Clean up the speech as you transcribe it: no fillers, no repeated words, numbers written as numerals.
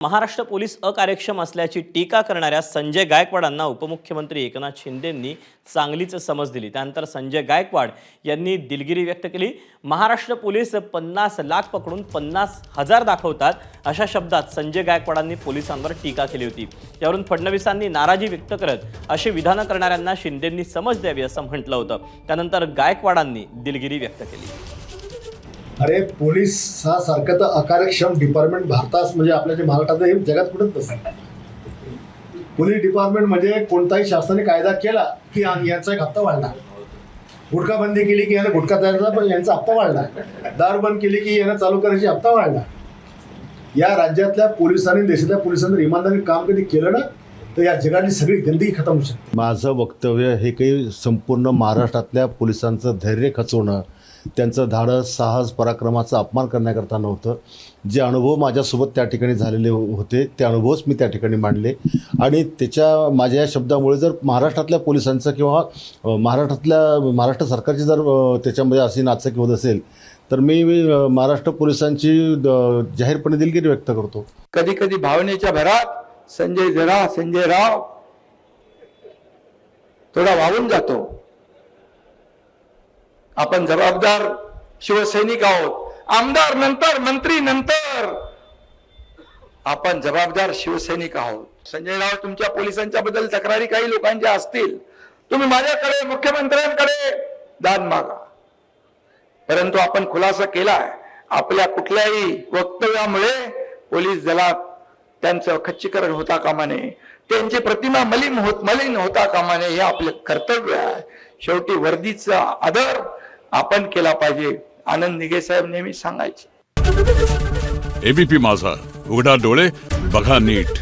Maharashtra police अकार्यक्षम असल्याची टीका करणाऱ्या संजय गायकवाडांना उपमुख्यमंत्री एकनाथ शिंदेंनी चांगलीच समज दिली। त्यानंतर संजय गायकवाड यांनी दिलगिरी व्यक्त केली। महाराष्ट्र पोलीस 50 लाख पकडून 50,000 दाखवतात अशा शब्दात संजय गायकवाडांनी पोलिसांवर टीका केली होती। त्यावरून फडणवीसांनी नाराजी व्यक्त करत अशी विधानं करणाऱ्यांना शिंदेंनी समज द्यावी असं म्हटलं होतं। त्यानंतर गायकवाडांनी दिलगिरी व्यक्त केली। अरे पोलीस हा सारखं तर अकार्यक्षम डिपार्टमेंट भारतात म्हणजे आपल्या जे महाराष्ट्रात हे जगात कुठंच नसतं। पोलीस डिपार्टमेंट म्हणजे कोणताही शासनाने कायदा केला की यांचा एक हप्ता वाढणार, गुटखा बंदी केली की यानं गुटखा तयार पण यांचा हप्ता वाढणार, दारू बंद केली की यानं चालू करायची हप्ता वाढणार। या राज्यातल्या पोलिसांनी देशातल्या पोलिसांनी इमानदारीने काम कधी केलं ना तर या जगातली सगळी गंदगी खतम होऊ शकते। माझं वक्तव्य हे काही संपूर्ण महाराष्ट्रातल्या पोलिसांचं धैर्य खचवणं, त्यांचं धाडस, साहस, पराक्रमाचा अपमान करण्याकरता नव्हतं। जे अनुभव माझ्यासोबत त्या ठिकाणी झालेले होते ते अनुभवच मी त्या ठिकाणी मांडले आणि माझ्या या शब्दामुळे जर महाराष्ट्रातल्या पोलिसांचं किंवा महाराष्ट्र सरकारची जर त्याच्यामध्ये अशी नाचक्की होत असेल तर मी महाराष्ट्र पोलिसांची जाहीरपणे दिलगिरी व्यक्त करतो। कधी कधी भावनेच्या भरात संजय राव थोडा वाहून जातो। आपण जबाबदार शिवसैनिक आहोत, आमदार नंतर, मंत्री नंतर, आपण जबाबदार शिवसैनिक आहोत। संजय राव, तुमच्या पोलिसांच्या बद्दल तक्रारी काही लोकांच्या असतील, तुम्ही माझ्याकडे, मुख्यमंत्र्यांकडे दाद मागा, परंतु आपण खुलासा केलाय आपल्या कुठल्याही वक्तव्यामुळे पोलीस दलात त्यांचं खच्चीकरण होता कामा नये, त्यांची प्रतिमा मलिन होता कामा नये, हे आपलं कर्तव्य आहे। शेवटी वर्दीचा आदर आपण केला पाहिजे, आनंद निगे साहेब नेहमी सांगायचे। एबीपी माझा, उघडा डोळे बघा नीट।